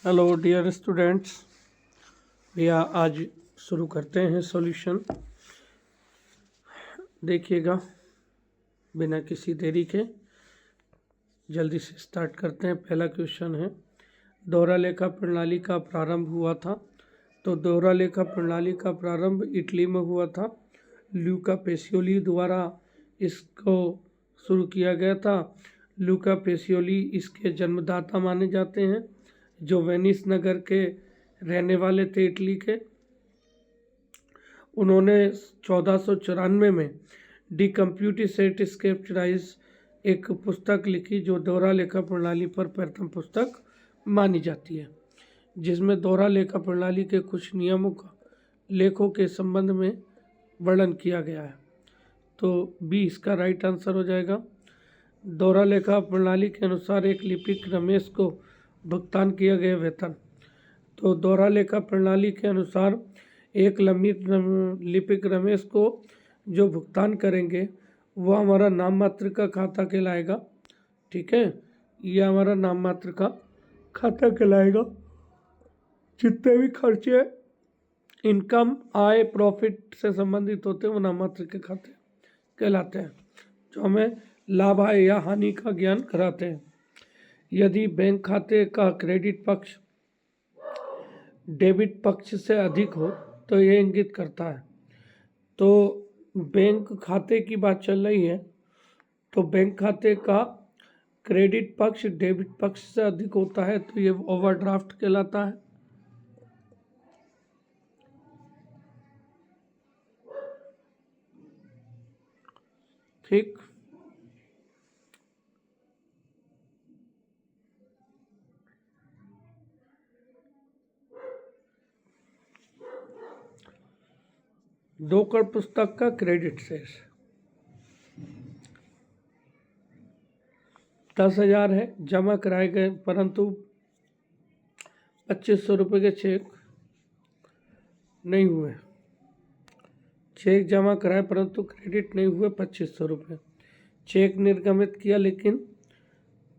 Hello dear students, भैया आज शुरू करते हैं सॉल्यूशन। देखिएगा, बिना किसी देरी के जल्दी से स्टार्ट करते हैं। पहला क्वेश्चन है, दोहरा लेखा प्रणाली का प्रारंभ हुआ था। तो दोहरा लेखा प्रणाली का प्रारंभ इटली में हुआ था। ल्यूका पेसियोली द्वारा इसको शुरू किया गया था। ल्यूका पेसियोली इसके जन्मदाता माने जाते हैं, जो वेनिस नगर के रहने वाले थे, इटली के। उन्होंने 1494 में डी कंप्यूटिसेट स्क्रिप्चराइज एक पुस्तक लिखी, जो दोहरा लेखा प्रणाली पर प्रथम पुस्तक मानी जाती है, जिसमें दोहरा लेखा प्रणाली के कुछ नियमों का लेखों के संबंध में वर्णन किया गया है। तो बी इसका राइट आंसर हो जाएगा। दोहरा लेखा प्रणाली के अनुसार एक लिपिक रमेश को भुगतान किया गया वेतन। तो दोहरा लेखा प्रणाली के अनुसार एक लिपिक रमेश को जो भुगतान करेंगे वह हमारा नाम मात्र का खाता कहलाएगा। ठीक है, यह हमारा नाम मात्र का खाता कहलाएगा। जितने भी खर्चे, इनकम, आय, प्रॉफिट से संबंधित होते हैं वो नाम मात्र के खाते कहलाते हैं, जो हमें लाभ, आय या हानि का ज्ञान कराते हैं। यदि बैंक खाते का क्रेडिट पक्ष डेबिट पक्ष से अधिक हो तो यह इंगित करता है। तो बैंक खाते की बात चल रही है, तो बैंक खाते का क्रेडिट पक्ष डेबिट पक्ष से अधिक होता है तो ये ओवरड्राफ्ट कहलाता है। ठीक, दो कड़ पुस्तक का क्रेडिट शेष 10,000 है, जमा कराए गए परंतु 2500 रुपये के चेक नहीं हुए। चेक जमा कराए परंतु क्रेडिट नहीं हुए 2500 रुपये। चेक निर्गमित किया लेकिन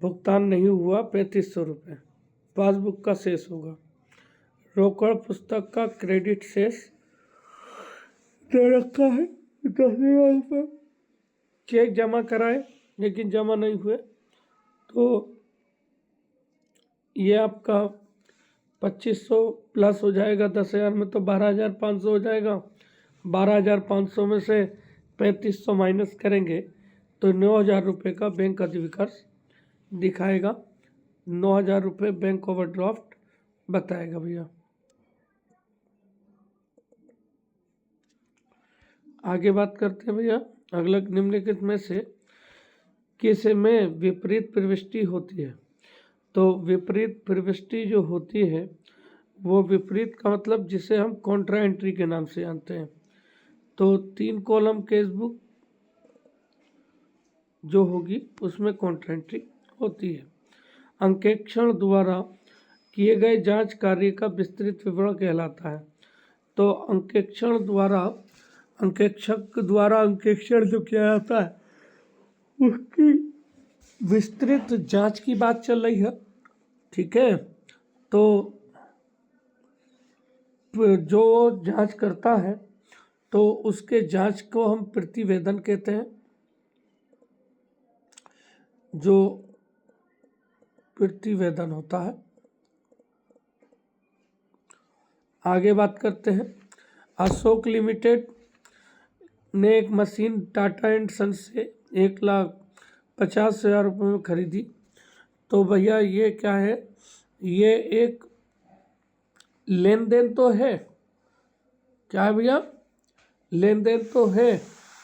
भुगतान नहीं हुआ 3500 रुपये। पासबुक का शेष होगा। रोकड़ पुस्तक का क्रेडिट शेष दे रखा है 10,000 रुपये। चेक जमा कराए लेकिन जमा नहीं हुए तो ये आपका 2500 प्लस हो जाएगा। 10,000 में तो 12,500 हो जाएगा। 12,500 में से 3500 माइनस करेंगे तो 9,000 रुपये का बैंक अधिविकर्ष दिखाएगा। 9,000 रुपये बैंक ओवरड्राफ्ट बताएगा भैया। आगे बात करते हैं भैया, अगला निम्नलिखित में से किस में विपरीत प्रविष्टि होती है। तो विपरीत प्रविष्टि जो होती है वो विपरीत का मतलब जिसे हम कॉन्ट्रा एंट्री के नाम से जानते हैं। तो 3 कॉलम केस बुक जो होगी उसमें कॉन्ट्रा एंट्री होती है। अंकेक्षण द्वारा किए गए जांच कार्य का विस्तृत विवरण कहलाता है। तो अंकेक्षण द्वारा, अंकेक्षक द्वारा अंकेक्षण जो किया जाता है उसकी विस्तृत जांच की बात चल रही है। ठीक है, तो जो जांच करता है तो उसके जांच को हम प्रतिवेदन कहते हैं। जो प्रतिवेदन होता है। आगे बात करते हैं, अशोक लिमिटेड ने एक मशीन टाटा एंड सन से 1,50,000 रुपये में खरीदी। तो भैया ये क्या है, ये एक लेन देन तो है। क्या है भैया, लेन देन तो है,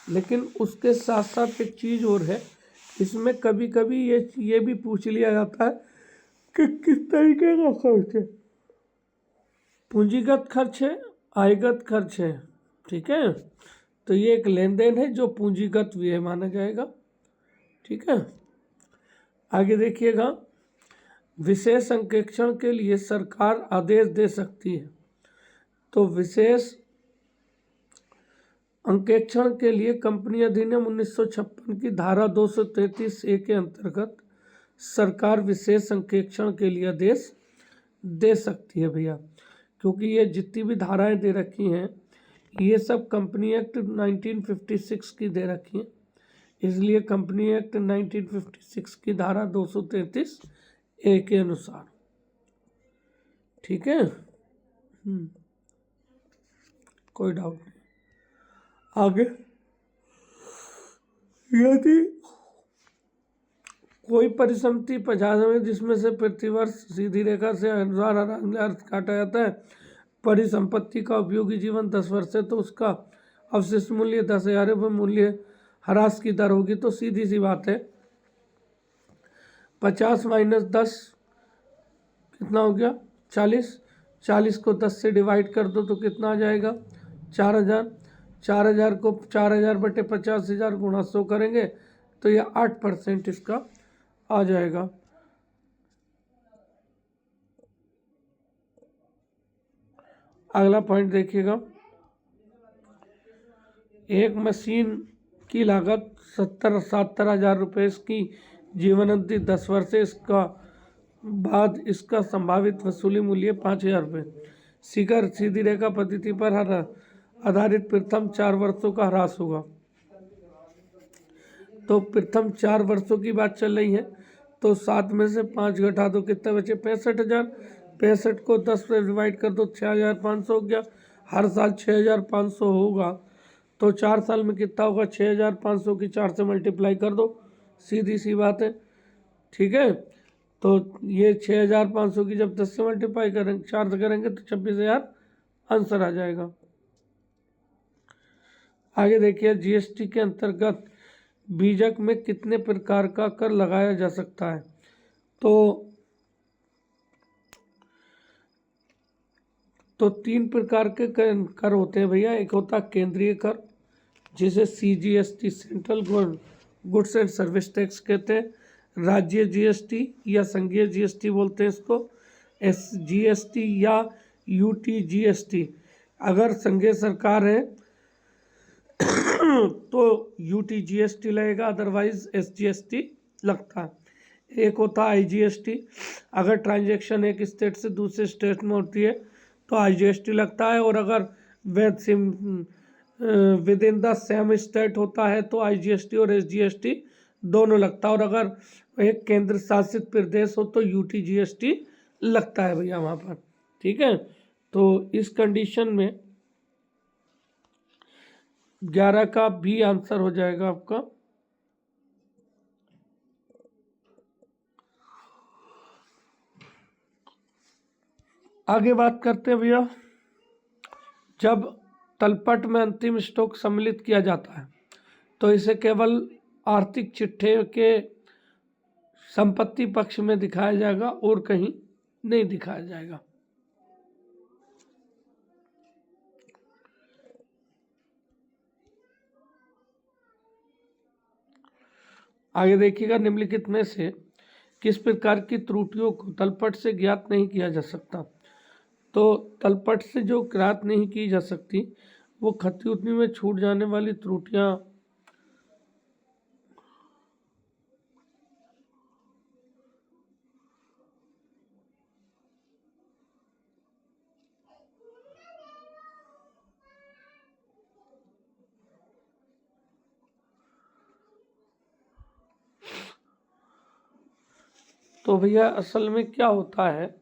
लेकिन उसके साथ साथ एक चीज़ और है। इसमें कभी कभी ये भी पूछ लिया जाता है कि किस तरीके का खर्च है, पूंजीगत खर्च है, आयगत खर्च है। ठीक है, तो ये एक लेन देन है जो पूंजीगत व्यय माना जाएगा। ठीक है, आगे देखिएगा, विशेष अंकेक्षण के लिए सरकार आदेश दे सकती है। तो विशेष अंकेक्षण के लिए कंपनी अधिनियम 1956 की धारा 233A के अंतर्गत सरकार विशेष अंकेक्षण के लिए आदेश दे सकती है भैया, क्योंकि ये जितनी भी धाराएं दे रखी हैं ये सब कंपनी एक्ट 1956 की दे रखी हैं, इसलिए कंपनी एक्ट 1956 की धारा 233 ए के अनुसार। ठीक है, कोई डाउट नहीं। आगे, यदि कोई परिसंपत्ति 50 में जिसमें से प्रतिवर्ष सीधी रेखा से अनुसार अर्थ काटा जाता है, परिसंपत्ति का उपयोगी जीवन 10 वर्ष है, तो उसका अवशिष्ट मूल्य 10,000 रुपये मूल्य ह्रास की दर होगी। तो सीधी सी बात है, 50 माइनस 10 कितना हो गया 40, 40 को 10 से डिवाइड कर दो तो कितना आ जाएगा 4,000, 4,000 को 4,000 बटे 50,000 गुणा 100 करेंगे तो ये 8% इसका आ जाएगा। अगला पॉइंट देखिएगा, एक मशीन की लागत 70,000 रुपये, इसकी जीवन अवधि 10 वर्ष है, इसका बाद इसका संभावित वसूली मूल्य 5,000 रुपये। शिखर सीधी रेखा पद्धति पर आधारित प्रथम 4 वर्षों का ह्रास होगा। तो प्रथम 4 वर्षों की बात चल रही है, तो 7 में से 5 घटा दो, कितने बचे 65,000। 65 को 10 से डिवाइड कर दो, 6,500 हो गया। हर साल 6,500 होगा, तो 4 साल में कितना होगा 6,500 की 4 से मल्टीप्लाई कर दो, सीधी सी बात है। ठीक है, तो ये 6,500 की जब 10 से मल्टीप्लाई करेंगे 4 से करेंगे तो 26,000 आंसर आ जाएगा। आगे देखिए, जीएसटी के अंतर्गत बीजक में कितने प्रकार का कर लगाया जा सकता है। तो 3 प्रकार के कर होते हैं भैया। एक होता है केंद्रीय कर, जिसे CGST central goods and service tax कहते हैं। राज्य जीएसटी या संघीय जीएसटी बोलते हैं इसको, SGST या UTGST। अगर संघीय सरकार है तो UTGST लगेगा, अदरवाइज SGST लगता है। एक होता है IGST, अगर ट्रांजैक्शन एक स्टेट से दूसरे स्टेट में होती है तो IGST लगता है, और अगर with in the same state होता है तो IGST और SGST दोनों लगता है, और अगर एक केंद्र शासित प्रदेश हो तो UTGST लगता है भैया वहाँ पर। ठीक है, तो इस कंडीशन में 11 का भी आंसर हो जाएगा आपका। आगे बात करते हैं भैया, जब तलपट में अंतिम स्टॉक सम्मिलित किया जाता है तो इसे केवल आर्थिक चिट्ठे के संपत्ति पक्ष में दिखाया जाएगा और कहीं नहीं दिखाया जाएगा। आगे देखिएगा, निम्नलिखित में से किस प्रकार की त्रुटियों को तलपट से ज्ञात नहीं किया जा सकता। तो तलपट से जो ज्ञात नहीं की जा सकती वो खती उतनी में छूट जाने वाली त्रुटियां तो भैया असल में क्या होता है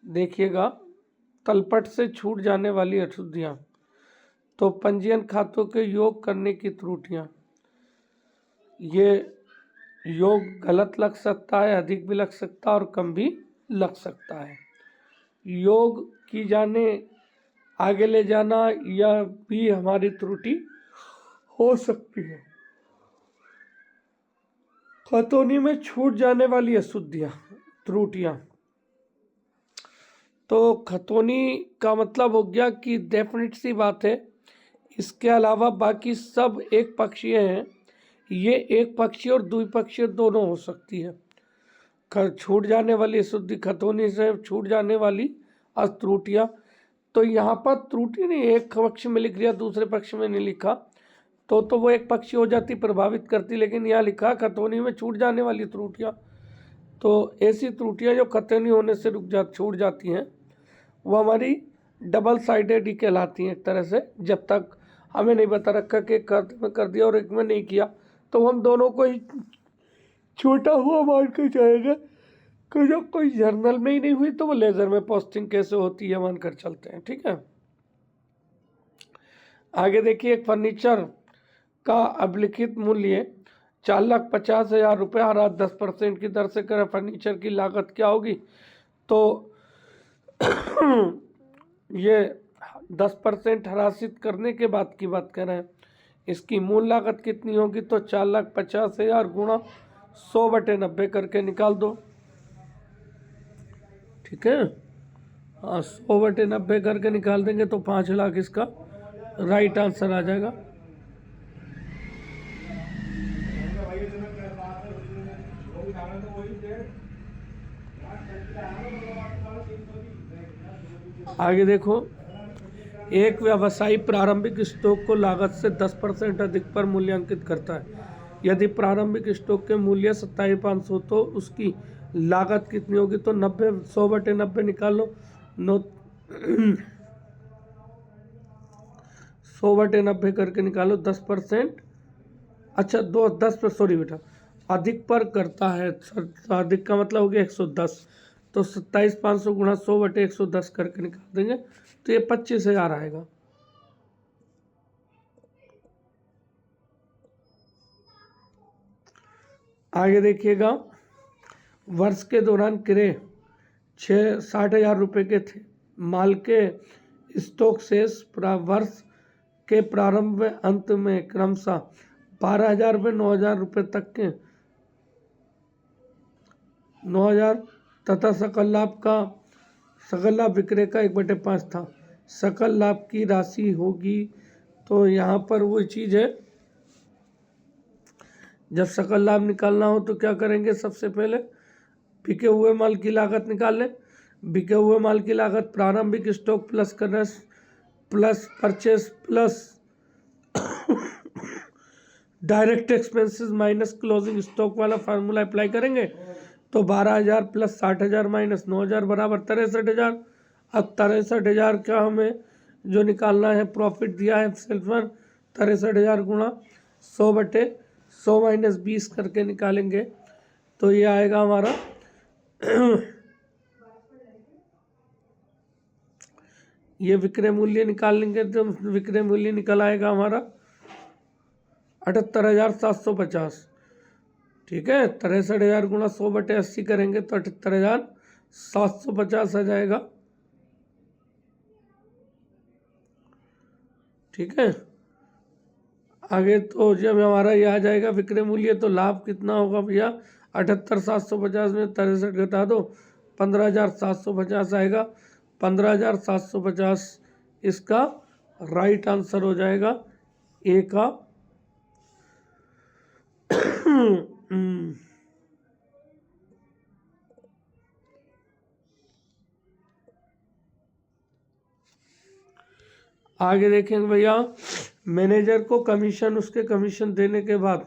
देखिएगा, तलपट से छूट जाने वाली अशुद्धियां, तो पंजीयन खातों के योग करने की त्रुटियां, ये योग गलत लग सकता है, अधिक भी लग सकता है और कम भी लग सकता है। योग की जाने आगे ले जाना यह भी हमारी त्रुटि हो सकती है। खतौनी में छूट जाने वाली अशुद्धियां त्रुटियां, तो खतौनी का मतलब हो गया कि डेफिनेट सी बात है, इसके अलावा बाकी सब एक पक्षीय हैं, ये एक पक्षीय और द्विपक्षीय दोनों हो सकती है। छूट जाने वाली अशुद्धि, खतौनी से छूट जाने वाली त्रुटियां, तो यहाँ पर त्रुटि नहीं, एक पक्ष में लिख दिया दूसरे पक्ष में नहीं लिखा तो वो एक पक्षी हो जाती, प्रभावित करती, लेकिन यहाँ लिखा खतौनी में छूट जाने वाली त्रुटियां। तो ऐसी त्रुटियां जो कतई होने से छूट जाती हैं वो हमारी डबल साइडेड ही कहलाती हैं एक तरह से। जब तक हमें नहीं बता रखा कि एक में कर दिया और एक में नहीं किया तो हम दोनों को ही छोटा हुआ मान के जाएंगे कि जब कोई जर्नल में ही नहीं हुई तो वो लेजर में पोस्टिंग कैसे होती है मानकर चलते हैं। ठीक है, आगे देखिए, एक फर्नीचर का अभिलिखित मूल्य 4,50,000 रुपये हर 10% की दर से करें, फर्नीचर की लागत क्या होगी? तो ये 10% हरासित करने के बाद की बात कर रहे हैं। इसकी मूल लागत कितनी होगी? तो 4,50,000 गुणा 100/90 करके निकाल दो। ठीक है, हाँ 100/90 करके निकाल देंगे तो 5 लाख इसका राइट आंसर आ जाएगा। आगे देखो, एक व्यवसायी प्रारंभिक स्टॉक को लागत से 10% अधिक पर मूल्यांकित करता है। यदि प्रारंभिक स्टॉक के मूल्य 27,500 तो उसकी लागत कितनी होगी? तो 100/90 निकाल लो। 100/90 करके निकालो 10%। अच्छा 10 बेटा, अधिक पर करता है, अधिक का मतलब हो गया 110, तो 27,500 गुणा 100/110 करके निकाल देंगे तो ये 25,000 आएगा। आगे देखिएगा, वर्ष के दौरान क्रय 60,000 रुपये के थे। माल के स्टॉक शेष वर्ष के प्रारंभ व अंत में क्रमशः 12,000 रुपये 9,000 रुपये तक के 9,000 तथा सकल लाभ विक्रय का 1/5 था। सकल लाभ की राशि होगी, तो यहाँ पर वो चीज़ है, जब सकल लाभ निकालना हो तो क्या करेंगे? सबसे पहले बिके हुए माल की लागत निकाल लें। बिके हुए माल की लागत प्रारंभिक stock plus purchase plus direct expenses minus closing stock वाला फार्मूला अप्लाई करेंगे तो 12,000 प्लस 60,000 माइनस 9,000 बराबर 63,000। अब 63,000 का हमें जो निकालना है प्रॉफिट दिया है सेल्स पर, 63,000 गुणा 100/100 माइनस 20 करके निकालेंगे तो ये आएगा हमारा ये विक्रय मूल्य निकाल लेंगे तो विक्रय मूल्य निकल आएगा हमारा 78,750। ठीक है, 63,000 गुणा 100/80 करेंगे तो 78,750 आ जाएगा। ठीक है, आगे तो जब हमारा ये आ जाएगा विक्रय मूल्य तो लाभ कितना होगा भैया? 78,750 में 63 घटा दो, 15,750 आएगा। 15,750 इसका राइट आंसर हो जाएगा ए का। आगे देखेंगे भैया, मैनेजर को कमीशन, उसके कमीशन देने के बाद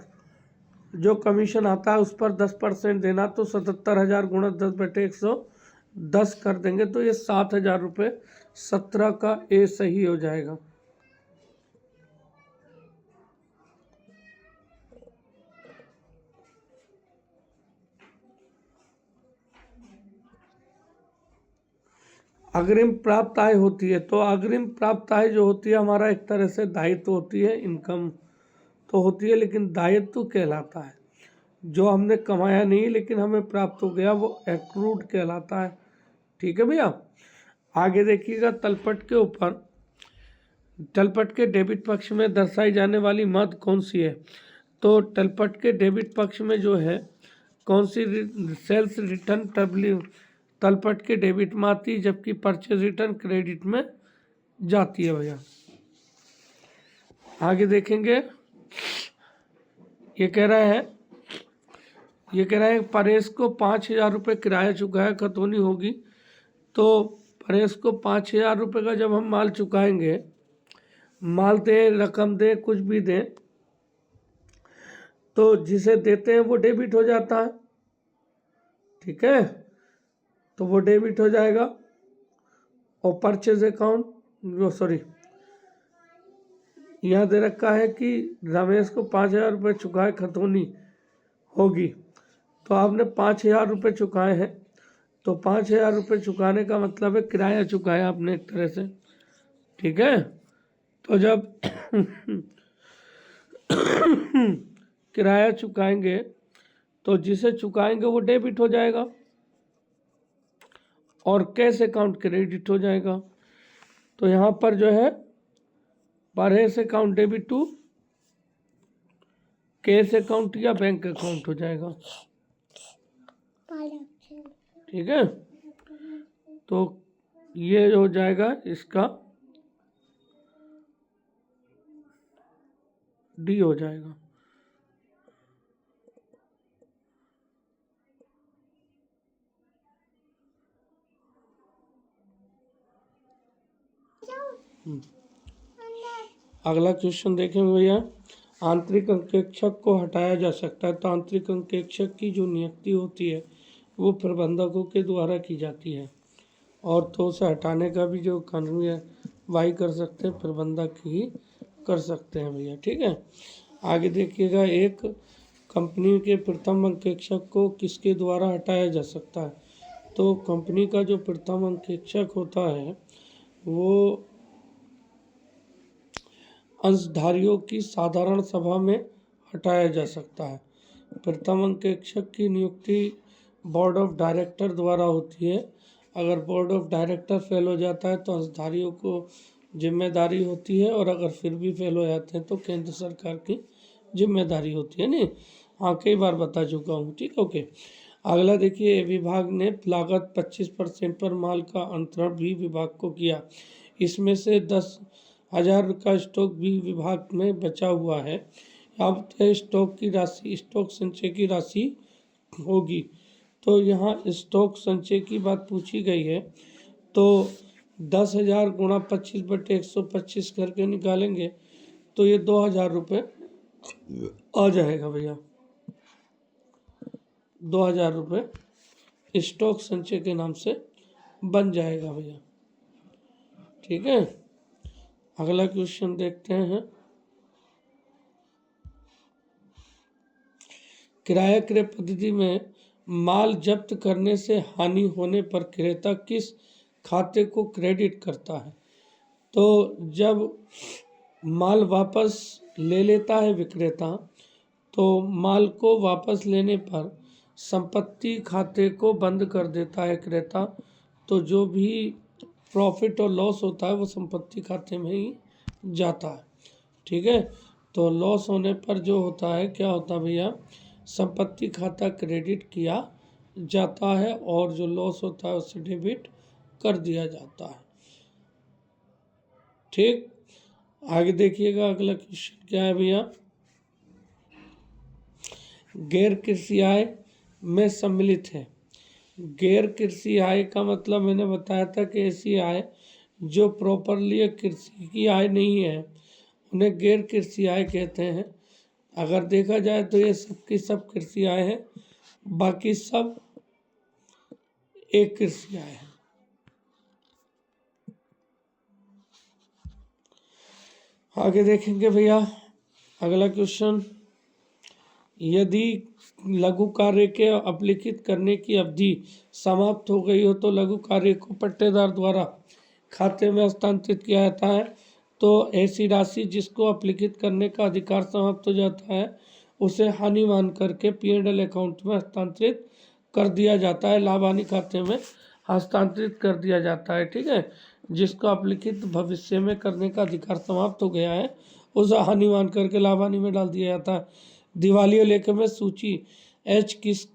जो कमीशन आता है उस पर 10% देना, तो 77,000 गुणा 10/110 कर देंगे तो ये 7,000 रुपये। 17 का ए सही हो जाएगा। अग्रिम प्राप्त आय होती है, तो अग्रिम प्राप्त आय जो होती है हमारा एक तरह से दायित्व होती है, इनकम तो होती है लेकिन दायित्व कहलाता है। जो हमने कमाया नहीं लेकिन हमें प्राप्त हो गया वो एक्रूड कहलाता है। ठीक है भैया, आगे देखिएगा, तलपट के ऊपर, तलपट के डेबिट पक्ष में दर्शाई जाने वाली मद कौन सी है? तो तलपट के डेबिट पक्ष में जो है कौन सी सेल्स रिटर्न तलपट के डेबिट में आती है, जबकि परचेज रिटर्न क्रेडिट में जाती है भैया। आगे देखेंगे, ये कह रहा है परेश को 5,000 रुपये किराया चुकाया खतौनी होगी। तो परेश को 5,000 रुपये का जब हम माल चुकाएंगे, माल दे, रकम दे, कुछ भी दें, तो जिसे देते हैं वो डेबिट हो जाता है। ठीक है, तो वो डेबिट हो जाएगा। और परचेज अकाउंट, वो सॉरी, यहाँ दे रखा है कि रमेश को 5,000 रुपये चुकाए खतौनी होगी, तो आपने 5,000 रुपये चुकाए हैं, तो 5,000 रुपये चुकाने का मतलब है किराया चुकाया आपने एक तरह से, ठीक है। तो जब किराया चुकाएंगे तो जिसे चुकाएंगे वो डेबिट हो जाएगा और कैश अकाउंट क्रेडिट हो जाएगा। तो यहाँ पर जो है purchase account debit to cash account या बैंक अकाउंट हो जाएगा, ठीक है। तो ये हो जाएगा इसका डी हो जाएगा। अगला क्वेश्चन देखेंगे भैया, आंतरिक अंकेक्षक को हटाया जा सकता है। तो आंतरिक अंकेक्षक की जो नियुक्ति होती है वो प्रबंधकों के द्वारा की जाती है, और तो उसे हटाने का भी जो कानूनी कार्रवाई कर सकते हैं प्रबंधक ही कर सकते हैं भैया, ठीक है। आगे देखिएगा, एक कंपनी के प्रथम अंकेक्षक को किसके द्वारा हटाया जा सकता है। तो कंपनी का जो प्रथम अंकेक्षक होता है वो अंशधारियों की साधारण सभा में हटाया जा सकता है। प्रथम अंकेक्षक की नियुक्ति बोर्ड ऑफ डायरेक्टर द्वारा होती है। अगर बोर्ड ऑफ डायरेक्टर फेल हो जाता है तो अंशधारियों को जिम्मेदारी होती है, और अगर फिर भी फेल हो जाते हैं तो केंद्र सरकार की जिम्मेदारी होती है। नहीं, हाँ, कई बार बता चुका हूँ, ठीक, ओके। अगला देखिए, विभाग ने लागत 25% पर माल का अंतरण भी विभाग को किया। इसमें से 10,000 का स्टॉक भी विभाग में बचा हुआ है। अब स्टॉक की राशि, स्टॉक संचय की राशि होगी। तो यहाँ स्टॉक संचय की बात पूछी गई है, तो 10,000 गुणा 25/125 करके निकालेंगे तो ये 2,000 रुपये आ जाएगा भैया। 2,000 रुपये स्टॉक संचय के नाम से बन जाएगा भैया, ठीक है। अगला क्वेश्चन देखते हैं, किराया क्रय पद्धति में माल जब्त करने से हानि होने पर क्रेता किस खाते को क्रेडिट करता है। तो जब माल वापस ले लेता है विक्रेता, तो माल को वापस लेने पर संपत्ति खाते को बंद कर देता है क्रेता। तो जो भी प्रॉफिट और लॉस होता है वो संपत्ति खाते में ही जाता है, ठीक है। तो लॉस होने पर जो होता है, क्या होता है भैया, संपत्ति खाता क्रेडिट किया जाता है और जो लॉस होता है उसे डेबिट कर दिया जाता है, ठीक। आगे देखिएगा, अगला क्वेश्चन क्या है भैया, गैर कृषि आय में सम्मिलित है। गैर कृषि आय का मतलब मैंने बताया था कि ऐसी आय जो प्रॉपरली कृषि की आय नहीं है उन्हें गैर कृषि आय कहते हैं। अगर देखा जाए तो ये सब की सब कृषि आय है, बाकी सब एक कृषि आय है। आगे देखेंगे भैया, अगला क्वेश्चन, यदि लघु कार्य के अपलिखित करने की अवधि समाप्त हो गई हो तो लघु कार्य को पट्टेदार द्वारा खाते में हस्तांतरित किया जाता है। तो ऐसी राशि जिसको अपलिखित करने का अधिकार समाप्त हो जाता है उसे हानि मान करके P&L अकाउंट में हस्तांतरित कर दिया जाता है, लाभ हानि खाते में हस्तांतरित कर दिया जाता है, ठीक है। जिसको अपलिखित भविष्य में करने का अधिकार समाप्त हो गया है उसे हानि मान करके लाभ हानि में डाल दिया जाता है। दिवालिया लेख में सूची एच किस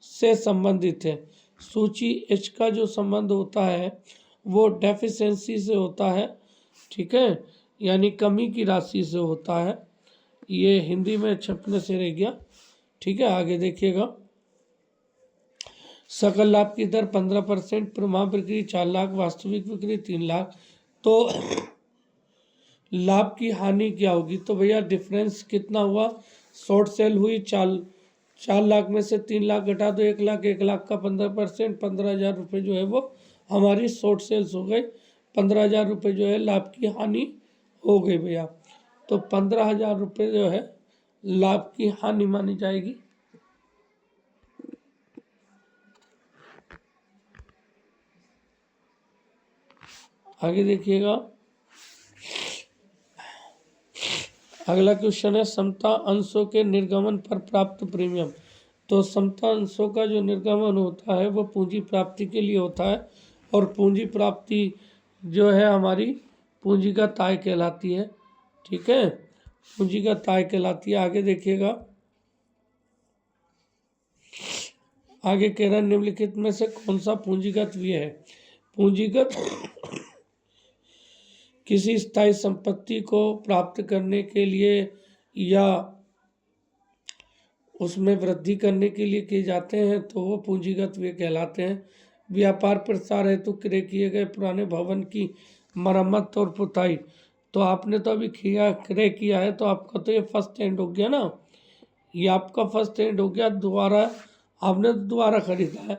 से संबंधित है। सूची एच का जो संबंध होता है वो डेफिशिएंसी से होता है, ठीक है, यानी कमी की राशि से होता है। ये हिंदी में छपने से रह गया, ठीक है। आगे देखिएगा, सकल लाभ की दर 15%, प्रमाण बिक्री 4 लाख, वास्तविक बिक्री 3 लाख। तो लाभ की हानि क्या होगी, तो भैया डिफरेंस कितना हुआ, शॉर्ट सेल हुई 4 लाख में से 3 लाख घटा दो, 1 लाख, 1 लाख का 15%, 15,000 रुपये जो है वो हमारी शॉर्ट सेल्स हो गई। 15,000 रुपये जो है लाभ की हानि हो गई भैया। तो 15,000 रुपये जो है लाभ की हानि मानी जाएगी। आगे देखिएगा, अगला क्वेश्चन है समता अंशों के निर्गमन पर प्राप्त प्रीमियम। तो समता अंशों का जो निर्गमन होता है वो पूंजी प्राप्ति के लिए होता है, और पूंजी प्राप्ति जो है हमारी पूंजीगत आय कहलाती है। ठीक है, पूंजीगत आय कहलाती है। आगे देखिएगा, आगे कह रहा है निम्नलिखित में से कौन सा पूंजीगत व्यय है। पूंजीगत किसी स्थायी संपत्ति को प्राप्त करने के लिए या उसमें वृद्धि करने के लिए किए जाते हैं तो वो पूंजीगत व्यय कहलाते हैं। व्यापार प्रसार हेतु क्रय किए गए पुराने भवन की मरम्मत और पुताई, तो आपने तो अभी क्रय किया है तो आपका तो ये फर्स्ट हैंड हो गया ना, ये आपका फर्स्ट हैंड हो गया, दोबारा आपने दोबारा खरीदा है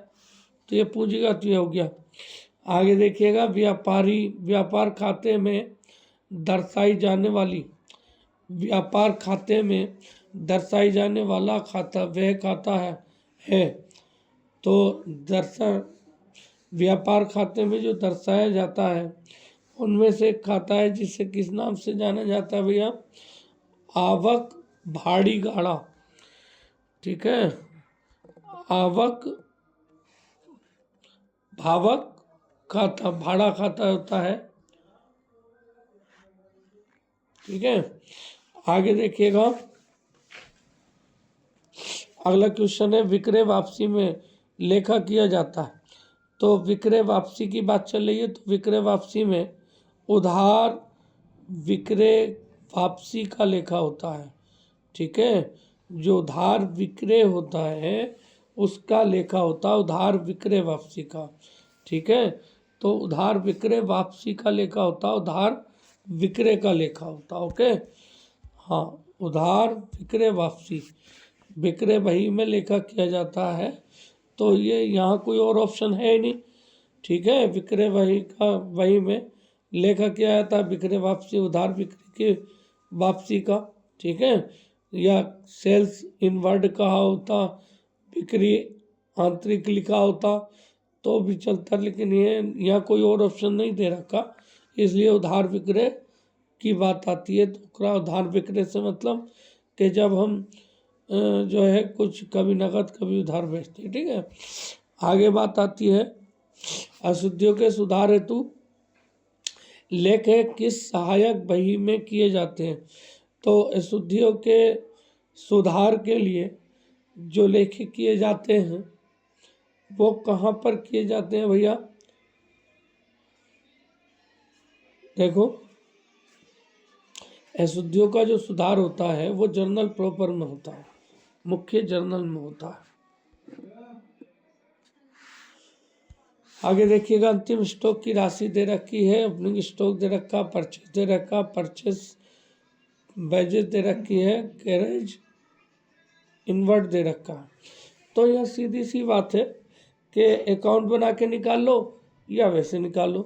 तो ये पूंजीगत व्यय हो गया। आगे देखिएगा, व्यापार खाते में दर्शाई जाने वाली, व्यापार खाते में दर्शाई जाने वाला खाता वह खाता है। तो व्यापार खाते में जो दर्शाया जाता है उनमें से एक खाता है जिसे किस नाम से जाना जाता है भैया, आवक भाड़ी गाड़ा। ठीक है, आवक भावक खाता, भाड़ा खाता होता है। ठीक है, आगे देखिएगा, अगला क्वेश्चन है विक्रय वापसी में लेखा किया जाता है। तो विक्रय वापसी की बात चल रही है, तो विक्रय वापसी में उधार विक्रय वापसी का लेखा होता है। ठीक है, जो उधार विक्रय होता है उसका लेखा होता है उधार विक्रय वापसी का। ठीक है, तो उधार विक्रय वापसी का लेखा होता है उधार विक्रय का लेखा होता है। ओके, हाँ, उधार विक्रय वापसी, विक्रय बही में लेखा किया जाता है। तो ये यहाँ कोई और ऑप्शन है ही नहीं। ठीक है, विक्रय वही में लेखा किया जाता है विक्रय वापसी, उधार बिक्री की वापसी का। ठीक है, या सेल्स इनवर्ड कहा होता, बिक्री आंतरिक लिखा होता तो भी चलता, लेकिन ये यहाँ कोई और ऑप्शन नहीं दे रखा, इसलिए उधार विक्रय की बात आती है। तो उधार विक्रय से मतलब कि जब हम जो है कुछ कभी नकद कभी उधार बेचते हैं। ठीक है, आगे बात आती है अशुद्धियों के सुधार हेतु लेख किस सहायक बही में किए जाते हैं। तो अशुद्धियों के सुधार के लिए जो लेख किए जाते हैं वो कहाँ पर किए जाते हैं भैया, देखो अशुद्धियों का जो सुधार होता है वो जर्नल प्रॉपर में होता है, मुख्य जर्नल में होता है। आगे देखिएगा, अंतिम स्टॉक की राशि दे रखी है, ओपनिंग स्टॉक दे रखा, परचेज दे रखा, परचेज बैजेस दे रखी है, कैरेज इनवर्ट दे रखा है। तो यह सीधी सी बात है कि अकाउंट बना के निकाल लो या वैसे निकाल लो।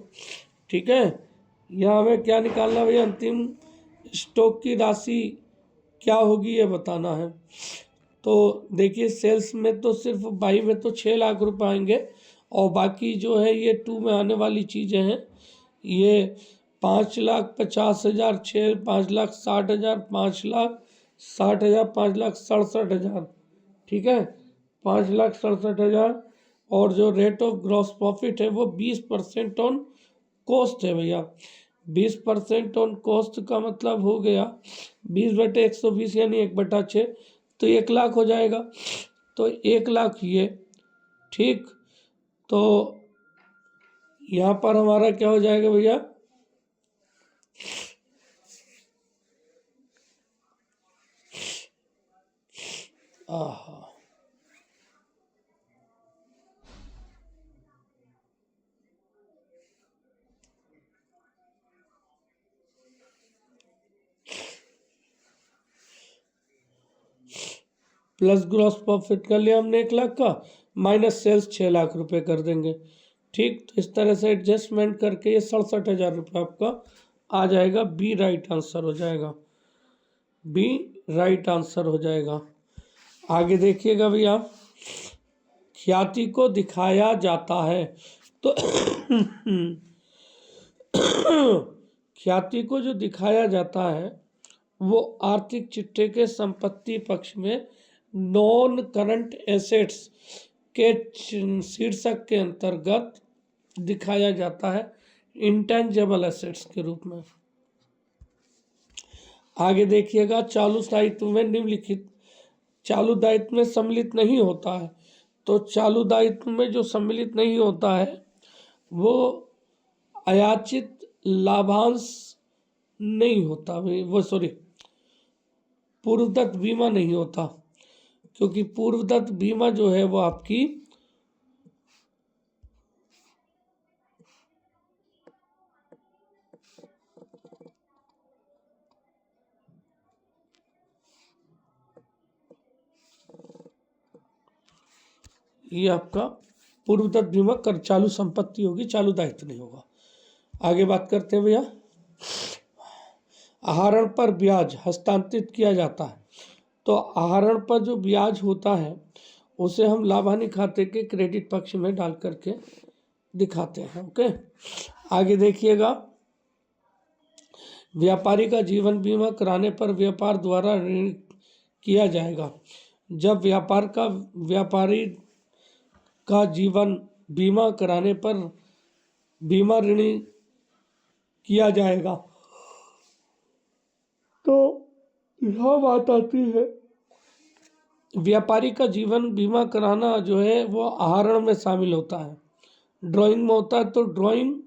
ठीक है, यहाँ हमें क्या निकालना है भैया, अंतिम स्टॉक की राशि क्या होगी ये बताना है। तो देखिए सेल्स में तो सिर्फ बाई में तो 6 लाख रुपए आएंगे, और बाकी जो है ये 2 में आने वाली चीज़ें हैं, ये 5,50,000, 5,60,000, 5,60,000, 5,67,000। ठीक है, 5,67,000, और जो रेट ऑफ ग्रॉस प्रॉफिट है वो 20% ऑन कॉस्ट है भैया। 20% ऑन कॉस्ट का मतलब हो गया 20/120 यानी 1/6, तो 1 लाख हो जाएगा। तो 1 लाख ये, ठीक, तो यहाँ पर हमारा क्या हो जाएगा भैया, आहा, प्लस ग्रॉस प्रॉफिट कर लिया हमने 1 लाख का, माइनस सेल्स 6 लाख रुपए कर देंगे। ठीक, तो इस तरह से एडजस्टमेंट करके ये 67,000 रुपये आपका आ जाएगा। बी राइट आंसर हो जाएगा, बी राइट आंसर हो जाएगा। आगे देखिएगा भैया, ख्याति को दिखाया जाता है तो ख्याति को जो दिखाया जाता है वो आर्थिक चिट्ठे के संपत्ति पक्ष में नॉन करंट एसेट्स के शीर्षक के अंतर्गत दिखाया जाता है, इंटेंजिबल एसेट्स के रूप में। आगे देखिएगा, चालू दायित्व में निम्नलिखित, चालू दायित्व में सम्मिलित नहीं होता है, तो चालू दायित्व में जो सम्मिलित नहीं होता है वो अयाचित लाभांश नहीं होता, वो सॉरी पूर्वदत्त बीमा नहीं होता, क्योंकि पूर्वदत्त बीमा जो है वो आपकी ये आपका पूर्वदत्त बीमा कर चालू संपत्ति होगी, चालू दायित्व नहीं होगा। आगे बात करते हैं भैया, आहरण पर ब्याज हस्तांतरित किया जाता है, तो आहरण पर जो ब्याज होता है उसे हम लाभ हानि खाते के क्रेडिट पक्ष में डाल करके दिखाते हैं। ओके, आगे देखिएगा, व्यापारी का जीवन बीमा कराने पर व्यापार द्वारा ऋण किया जाएगा। जब व्यापारी का जीवन बीमा कराने पर बीमा ऋण किया जाएगा, तो यह बात आती है, व्यापारी का जीवन बीमा कराना जो है वो आहरण में शामिल होता है, ड्राइंग में होता है, तो ड्राइंग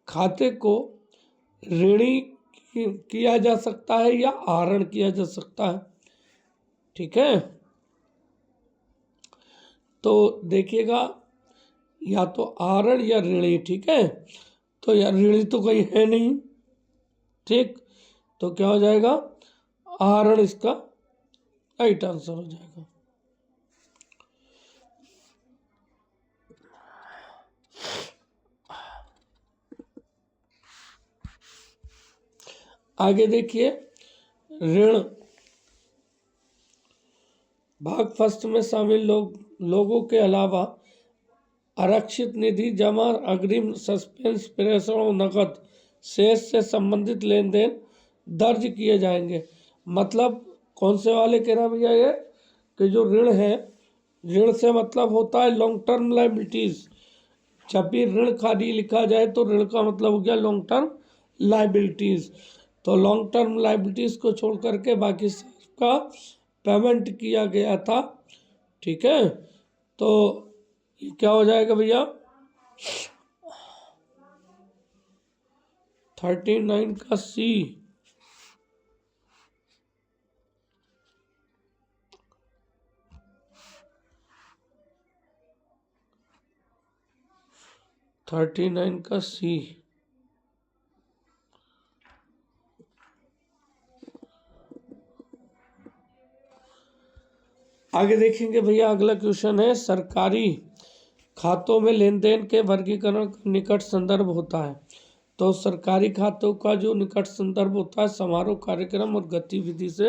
खाते को ऋणी किया जा सकता है या आहरण किया जा सकता है। ठीक है, तो देखिएगा, या तो आहरण या ऋणी। ठीक है, तो यार ऋणी तो कहीं है नहीं। ठीक, तो क्या हो जाएगा, आहरण इसका राइट आंसर हो जाएगा। आगे देखिए, ऋण भाग फर्स्ट में शामिल लोगों के अलावा आरक्षित निधि जमा, अग्रिम, सस्पेंस, प्रेषण और नकद शेष से संबंधित लेन देन दर्ज किए जाएंगे। मतलब कौन से वाले कह रहा भैया, ये कि जो ऋण है, ऋण से मतलब होता है लॉन्ग टर्म लाइबिलिटीज। जब भी ऋण खाली लिखा जाए तो ऋण का मतलब हो गया लॉन्ग टर्म लाइबिलिटीज। तो लॉन्ग टर्म लाइबिलिटीज को छोड़ करके बाकी सबका पेमेंट किया गया था। ठीक है, तो ये क्या हो जाएगा भैया, 39 का सी। आगे देखेंगे भैया, अगला क्वेश्चन है, सरकारी खातों में लेन देन के वर्गीकरण का निकट संदर्भ होता है। तो सरकारी खातों का जो निकट संदर्भ होता है समारोह, कार्यक्रम और गतिविधि से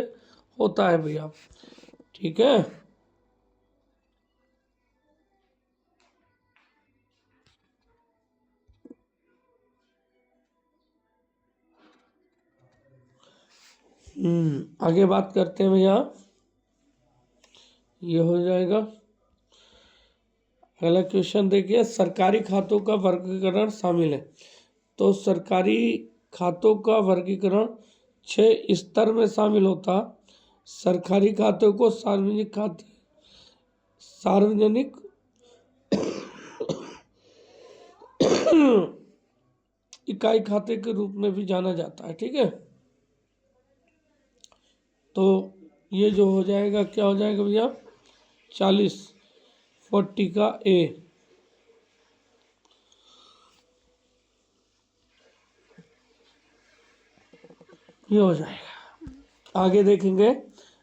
होता है भैया। ठीक है, आगे बात करते हैं भैया, ये हो जाएगा। अगला क्वेश्चन देखिए, सरकारी खातों का वर्गीकरण शामिल है। तो सरकारी खातों का वर्गीकरण 6 स्तर में शामिल होता। सरकारी खातों को सार्वजनिक खाते, सार्वजनिक इकाई खाते के रूप में भी जाना जाता है। ठीक है, तो ये जो हो जाएगा, क्या हो जाएगा भैया, 40 का ए, ये हो जाएगा। आगे देखेंगे,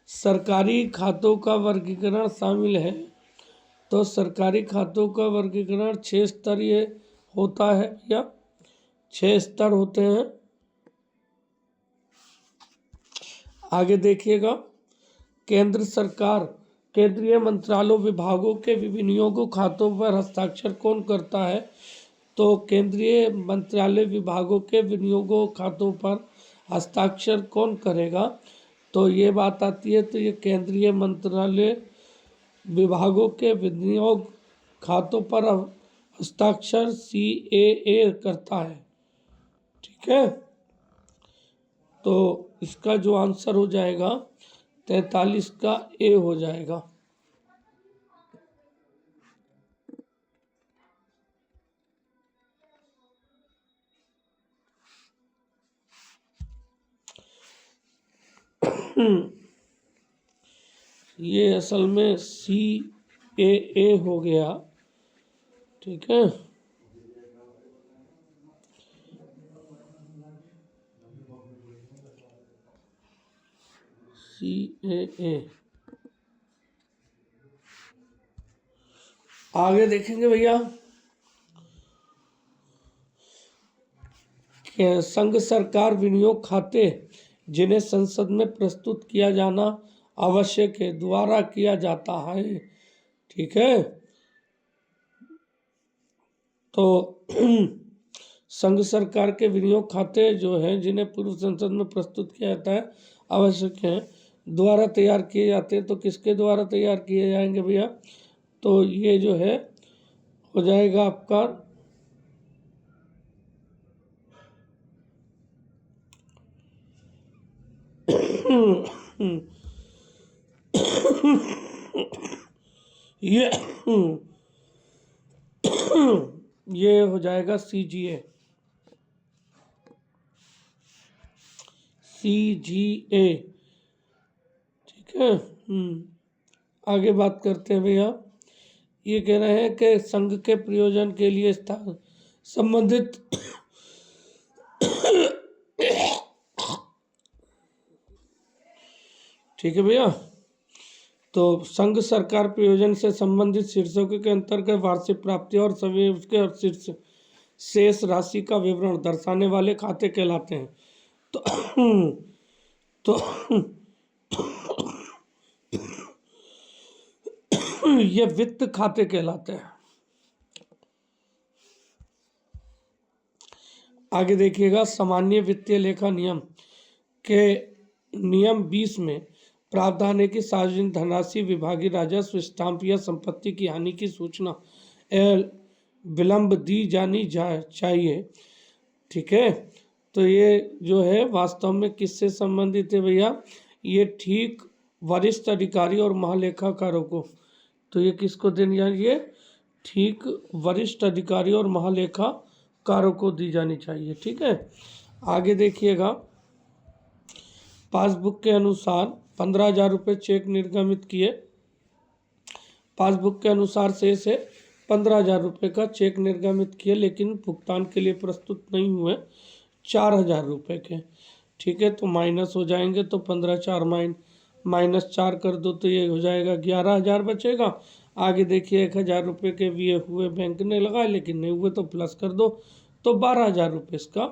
सरकारी खातों का वर्गीकरण शामिल है। तो सरकारी खातों का वर्गीकरण 6 स्तरीय होता है या 6 स्तर होते हैं। आगे देखिएगा, केंद्र सरकार केंद्रीय मंत्रालयों विभागों के विनियोगों खातों पर हस्ताक्षर कौन करता है। तो केंद्रीय मंत्रालय विभागों के विनियोगों खातों पर हस्ताक्षर कौन करेगा। तो ये बात आती है, तो ये केंद्रीय मंत्रालय विभागों के विनियोग खातों पर हस्ताक्षर CAA करता है। ठीक है, तो इसका जो आंसर हो जाएगा 43 का A हो जाएगा। ये असल में CAA हो गया। ठीक है, CAA। आगे देखेंगे भैया, संघ सरकार विनियोग खाते जिन्हें संसद में प्रस्तुत किया जाना आवश्यक है द्वारा किया जाता है। ठीक है, तो संघ सरकार के विनियोग खाते जो हैं जिन्हें पूर्व संसद में प्रस्तुत किया जाता है आवश्यक है द्वारा तैयार किए जाते हैं। तो किसके द्वारा तैयार किए जाएंगे भैया। तो ये जो है हो जाएगा आपका ये ये हो जाएगा CGA। ठीक है, आगे बात करते हैं भैया। ये कह रहे हैं कि संघ के प्रयोजन के लिए संबंधित ठीक है भैया, तो संघ सरकार प्रयोजन से संबंधित शीर्षकों के अंतर्गत वार्षिक प्राप्ति और सभी उसके शीर्ष शेष राशि का विवरण दर्शाने वाले खाते कहलाते हैं। तो ये वित्त खाते कहलाते हैं। आगे देखिएगा, सामान्य वित्तीय लेखा नियम के नियम 20 में प्रावधान है कि सार्वजनिक धनराशि विभागीय राजस्व स्टाम्प या संपत्ति की हानि की सूचना विलंब दी जानी चाहिए। ठीक है, तो ये जो है वास्तव में किससे संबंधित है भैया। ये ठीक वरिष्ठ अधिकारी और महालेखाकारों को। तो ये किसको देनी चाहिए, ठीक वरिष्ठ अधिकारी और महालेखाकारों को दी जानी चाहिए। ठीक है, आगे देखिएगा, पासबुक के अनुसार 15,000 रुपये चेक निर्गमित किए। पासबुक के अनुसार शेष है 15,000 रुपये का चेक निर्गमित किए, लेकिन भुगतान के लिए प्रस्तुत नहीं हुए 4,000 रुपये के। ठीक है, तो माइनस हो जाएंगे, तो 15 4 -4 कर दो तो ये हो जाएगा 11,000 बचेगा। आगे देखिए 1,000 रुपये के भी हुए बैंक ने लगाए लेकिन नहीं हुए, तो प्लस कर दो, तो 12,000 रुपये इसका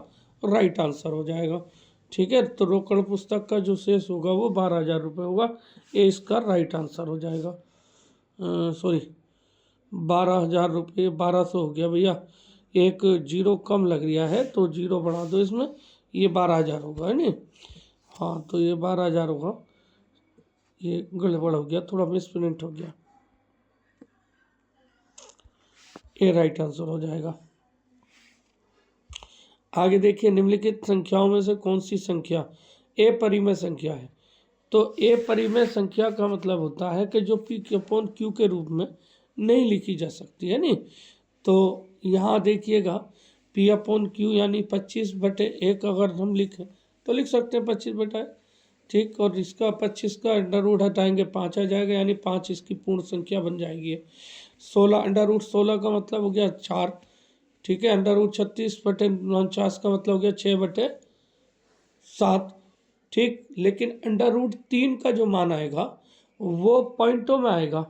राइट आंसर हो जाएगा। ठीक है, तो रोकड़ पुस्तक का जो शेष होगा वो 12,000 रुपये होगा, ये इसका राइट आंसर हो जाएगा। सॉरी 12,000 रुपये 1200 हो गया भैया, एक जीरो कम लग रहा है तो जीरो बढ़ा दो इसमें, ये 12,000 होगा है नी। हाँ, तो ये 12,000 होगा, ये गड़बड़ हो गया, थोड़ा मिसप्रिंट हो गया, ये राइट आंसर हो जाएगा। आगे देखिए, निम्नलिखित संख्याओं में से कौन सी संख्या अपरिमेय संख्या है। तो अपरिमेय संख्या का मतलब होता है कि जो P/Q के रूप में नहीं लिखी जा सकती है नी। तो यहाँ देखिएगा P/Q यानी 25/1 अगर हम लिखें तो लिख सकते हैं 25/1। ठीक, और इसका 25 का अंडर रूट हटाएंगे 5 आ जाएगा, यानी 5 इसकी पूर्ण संख्या बन जाएगी। 16 अंडर रूट 16 का मतलब हो गया 4। ठीक है, अंडर रूट 36/49 का मतलब हो गया 6/7। ठीक। लेकिन √3 का जो मान आएगा वो पॉइंटों में आएगा।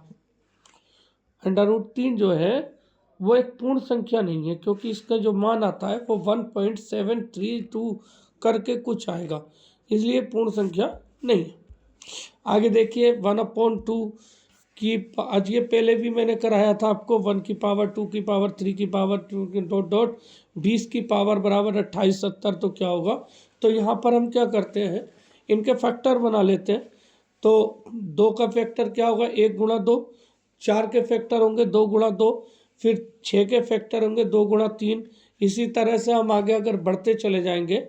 √3 जो है वो एक पूर्ण संख्या नहीं है, क्योंकि इसका जो मान आता है वो 1.732 करके कुछ आएगा, इसलिए पूर्ण संख्या नहीं है। आगे देखिए 1/2 की, आज ये पहले भी मैंने कराया था आपको, 1 की पावर 2 की पावर 3 की पावर 2 डॉट डॉट 20 की पावर बराबर 2870। तो क्या होगा, तो यहाँ पर हम क्या करते हैं, इनके फैक्टर बना लेते हैं। तो 2 का फैक्टर क्या होगा, 1 गुणा 2, 4 के फैक्टर होंगे 2 गुणा 2, फिर 6 के फैक्टर होंगे 2 गुणा 3। इसी तरह से हम आगे अगर बढ़ते चले जाएंगे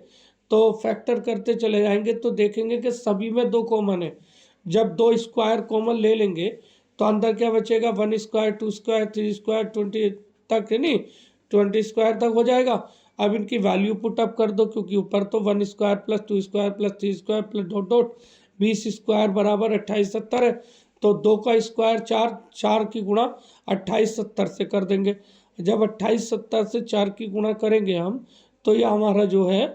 तो फैक्टर करते चले जाएंगे तो देखेंगे कि सभी में 2 कॉमन है। जब 2 स्क्वायर कॉमन ले लेंगे तो अंदर क्या बचेगा, 1 स्क्वायर 2 स्क्वायर 3 स्क्वायर 20 तक, है नहीं, 20 स्क्वायर तक हो जाएगा। अब इनकी वैल्यू पुटअप कर दो, क्योंकि ऊपर तो 1 square plus 2 square plus 3 square plus dot dot 20 square बराबर 2870 है। तो 2 का स्क्वायर 4, 4 की गुणा 2870 से कर देंगे। जब 2870 से 4 की गुणा करेंगे हम, तो यह हमारा जो है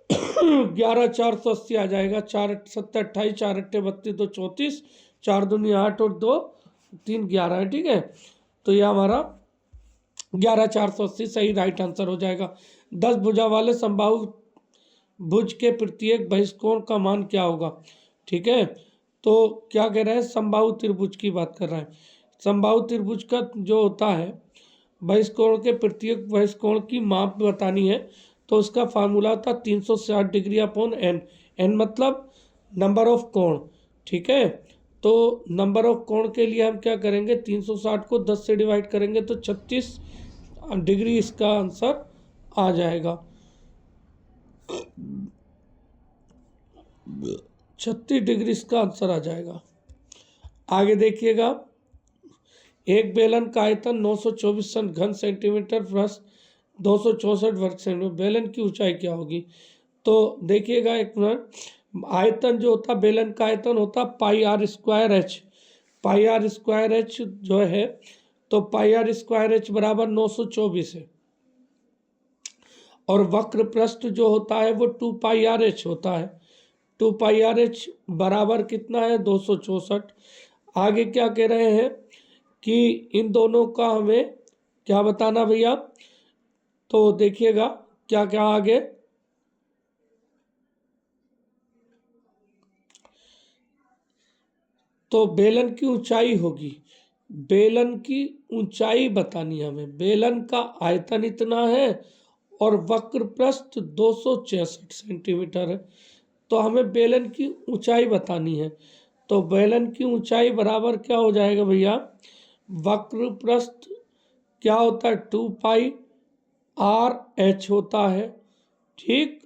11,480 आ जाएगा। 4 7 28, 4 8 32, 2 34, 4 दूनी 8 और 2 3 11 है, ठीक है। तो यह हमारा 11,480 सही राइट आंसर हो जाएगा। 10 भुजा वाले समबाहु भुज के प्रत्येक बहिष्कोण का मान क्या होगा, ठीक है। तो क्या कह रहा है, समबाहु त्रिभुज की बात कर रहा है। समबाहु त्रिभुज का जो होता है, बहिष्कोण के प्रत्येक बहिष्कोण की माप बतानी है, तो उसका फार्मूला था 360 डिग्री अपॉन n। n मतलब नंबर ऑफ कोण, ठीक है। तो नंबर ऑफ कोण के लिए हम क्या करेंगे, 360 को 10 से डिवाइड करेंगे तो 36 डिग्री इसका आंसर आ जाएगा। 36 डिग्री इसका आंसर आ जाएगा। आगे देखिएगा, एक बेलन का आयतन 924 घन सेंटीमीटर प्लस 264 वर्ग सेंटीमीटर। बेलन की ऊंचाई क्या होगी, तो देखिएगा एक मिनट। आयतन जो होता, बेलन का आयतन होता πr²h। πr²h जो है, तो πr²h बराबर 924 है। और वक्र पृष्ठ जो होता है वो 2πrh होता है। 2πrh बराबर कितना है, 264। आगे क्या कह रहे हैं कि इन दोनों का हमें क्या बताना भैया, तो देखिएगा क्या क्या आगे, तो बेलन की ऊंचाई होगी, बेलन की ऊंचाई बतानी है हमें। बेलन का आयतन इतना है और वक्र पृष्ठ 266 सेंटीमीटर है, तो हमें बेलन की ऊंचाई बतानी है। तो बेलन की ऊंचाई बराबर क्या हो जाएगा भैया, वक्र पृष्ठ क्या होता है, 2πrh होता है, ठीक।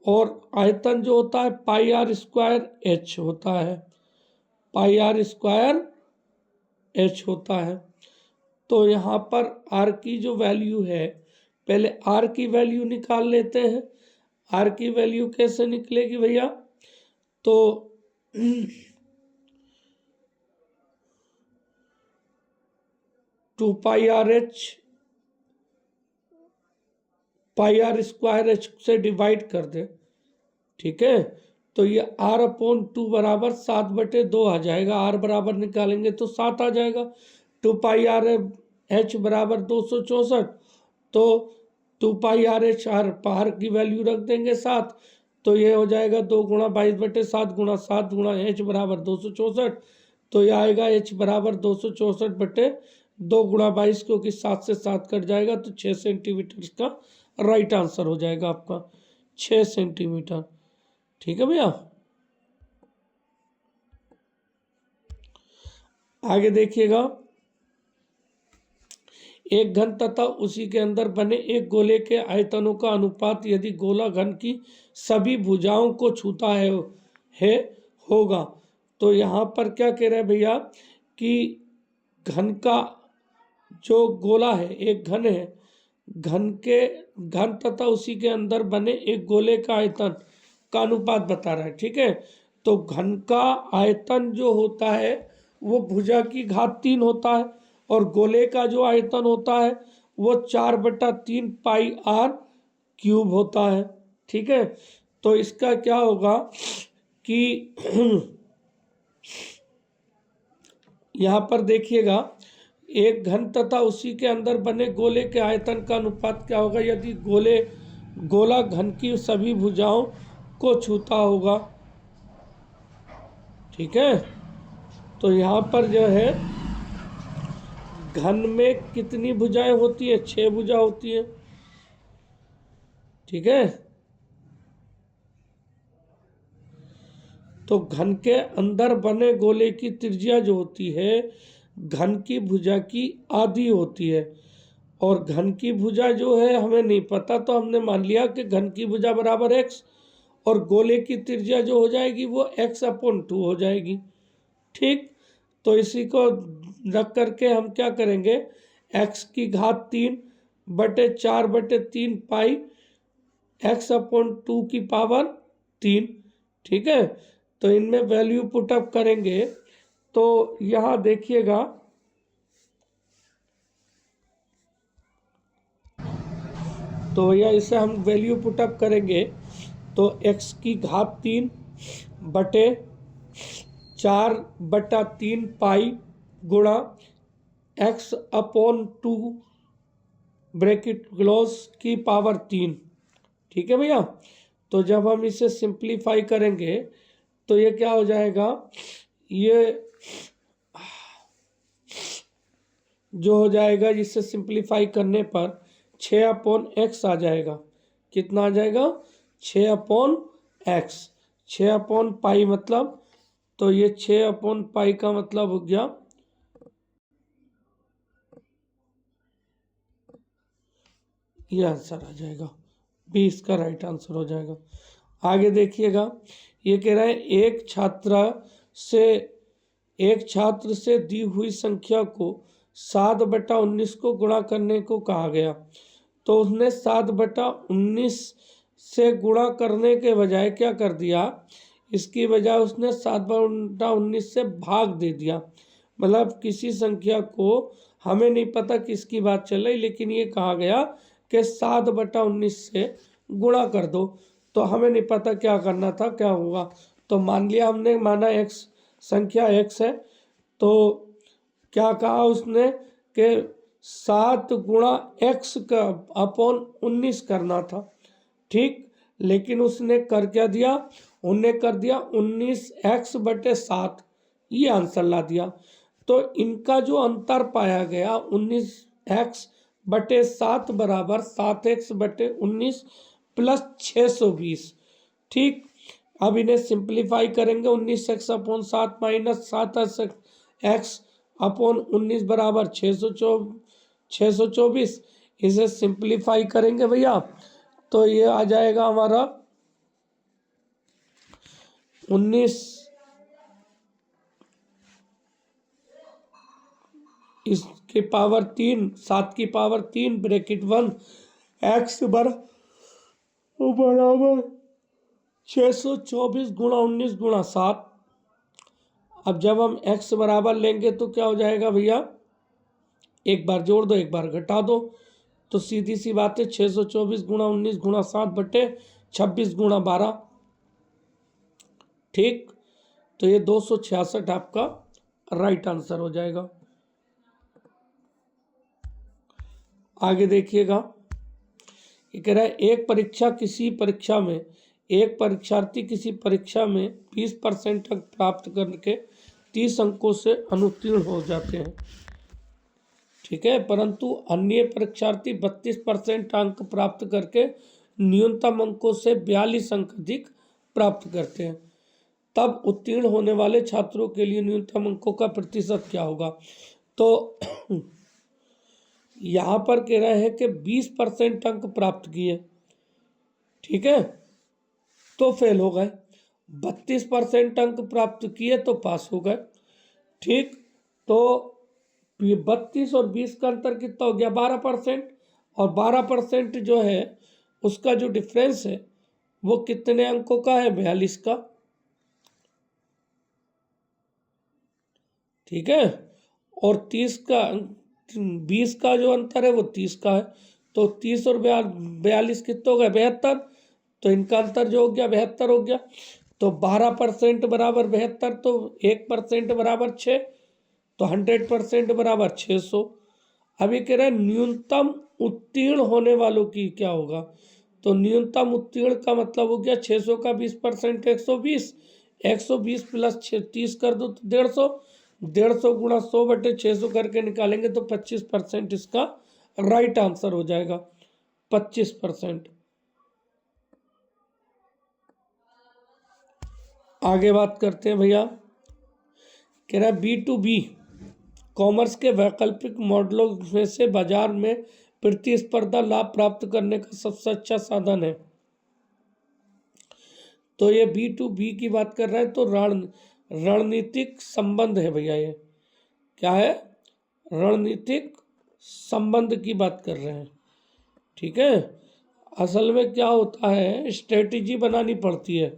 और आयतन जो होता है πr² होता है, πr² होता है। तो यहाँ पर r की जो वैल्यू है, पहले r की वैल्यू निकाल लेते हैं। r की वैल्यू कैसे निकलेगी भैया, तो 2πrh πr² से डिवाइड कर दे, ठीक है। तो ये r/2 बराबर 7/2 आ जाएगा। r बराबर निकालेंगे तो 7 आ जाएगा। 2πrh बराबर 264, तो 2πrh r की वैल्यू रख देंगे 7, तो ये हो जाएगा 2 गुणा 22/7 गुणा 7 गुणा h बराबर 264। तो ये आएगा h बराबर 264/2 गुणा 22, क्योंकि 7 से 7 कट जाएगा, तो 6 सेंटीमीटर का राइट आंसर हो जाएगा आपका, 6 सेंटीमीटर, ठीक है भैया। आगे देखिएगा, एक घन तथा उसी के अंदर बने एक गोले के आयतनों का अनुपात यदि गोला घन की सभी भुजाओं को छूता है होगा। तो यहाँ पर क्या कह रहे हैं भैया कि घन का जो गोला है, एक घन है, घन तथा उसी के अंदर बने एक गोले का आयतन का अनुपात बता रहा है, ठीक है। तो घन का आयतन जो होता है वो भुजा की घात 3 होता है, और गोले का जो आयतन होता है वो 4/3 πr³ होता है, ठीक है। तो इसका क्या होगा कि यहाँ पर देखिएगा, एक घन तथा उसी के अंदर बने गोले के आयतन का अनुपात क्या होगा यदि गोला घन की सभी भुजाओं को छूता होगा। ठीक है, तो यहाँ पर जो है घन में कितनी भुजाएं होती है? 6 भुजा होती है। ठीक है, तो घन के अंदर बने गोले की त्रिज्या जो होती है घन की भुजा की आधी होती है, और घन की भुजा जो है हमें नहीं पता, तो हमने मान लिया कि घन की भुजा बराबर x, और गोले की त्रिज्या जो हो जाएगी वो x/2 हो जाएगी। ठीक, तो इसी को रख करके हम क्या करेंगे, x⁴ बटे 4/3 पाई x/2 की पावर 3। ठीक है, तो इनमें वैल्यू पुटअप करेंगे तो यहाँ देखिएगा, तो भैया इसे हम वैल्यू पुटअप करेंगे तो x⁴ बटे 4/3 पाई गुणा x/2 ब्रैकेट क्लोज की पावर 3। ठीक है भैया, तो जब हम इसे सिंप्लीफाई करेंगे तो ये क्या हो जाएगा, ये जो हो जाएगा जिससे सिंप्लीफाई करने पर 6/x आ जाएगा। कितना आ जाएगा? 6/x। 6/पाई मतलब, तो ये 6/पाई का मतलब हो गया, ये आंसर आ जाएगा, 20 का राइट आंसर हो जाएगा। आगे देखिएगा, ये कह रहा है एक छात्र से दी हुई संख्या को 7/19 को गुणा करने को कहा गया, तो उसने 7/19 से गुणा करने के बजाय क्या कर दिया, इसकी बजाय उसने 7/19 से भाग दे दिया। मतलब किसी संख्या को, हमें नहीं पता किसकी बात चल रही, लेकिन ये कहा गया कि 7/19 से गुणा कर दो, तो हमें नहीं पता क्या करना था, क्या हुआ। तो मान लिया हमने, माना x संख्या x है, तो क्या कहा उसने कि 7 गुणा x का अपॉन 19 करना था। ठीक, लेकिन उसने कर क्या दिया, उन्हें कर दिया 19x/7, ये आंसर ला दिया। तो इनका जो अंतर पाया गया 19x/7 बराबर 7x/19 प्लस 620। ठीक, अब इन्हें सिंप्लीफाई करेंगे, 19x/7 माइनस 7x/19 बराबर 624। इसे सिंप्लीफाई करेंगे भैया तो ये आ जाएगा हमारा 19, इसकी पावर 3, 7 की पावर 3 ब्रैकेट 1 x बराबर 624 गुणा 19 गुणा 7। अब जब हम x बराबर लेंगे तो क्या हो जाएगा भैया, एक बार जोड़ दो एक बार घटा दो, तो सीधी सी बात है 624 गुणा 19 गुणा 7/26 गुणा 12। ठीक, तो ये 266 आपका राइट आंसर हो जाएगा। आगे देखिएगा, ये कह रहा है एक परीक्षार्थी किसी परीक्षा में 20% अंक प्राप्त करके 30 अंकों से अनुत्तीर्ण हो जाते हैं। ठीक है, परंतु अन्य परीक्षार्थी 32% अंक प्राप्त करके न्यूनतम अंकों से 42 अंक अधिक प्राप्त करते हैं, तब उत्तीर्ण होने वाले छात्रों के लिए न्यूनतम अंकों का प्रतिशत क्या होगा। तो यहाँ पर कह रहे हैं कि 20% अंक प्राप्त किए, ठीक है, तो फेल हो गए, 32% अंक प्राप्त किए तो पास हो गए। ठीक, तो 32 और 20 का अंतर कितना हो गया, 12%, और 12% जो है उसका जो डिफरेंस है वो कितने अंकों का है, 42 का। ठीक है, और 20 का जो अंतर है वो 30 का है, तो 30 और 42 कितने हो गए, 72, तो इनका अंतर जो हो गया 72 हो गया। तो 12% बराबर 72, तो 1% बराबर 6, तो 100% बराबर 600। अब ये कह रहे हैं न्यूनतम उत्तीर्ण होने वालों की क्या होगा, तो न्यूनतम उत्तीर्ण का मतलब हो गया 600 का 20% 120, 120 प्लस 30 कर दो तो 150, 150 गुणा 100/600 करके निकालेंगे तो 25% इसका राइट आंसर हो जाएगा, 25%। आगे बात करते हैं भैया, कह रहा है B2B कॉमर्स के वैकल्पिक मॉडलों में से बाजार में प्रतिस्पर्धा लाभ प्राप्त करने का सबसे अच्छा साधन है। तो ये B2B की बात कर रहे हैं, तो रणनीतिक संबंध है भैया। ये क्या है, रणनीतिक संबंध की बात कर रहे हैं, ठीक है। असल में क्या होता है, स्ट्रेटेजी बनानी पड़ती है,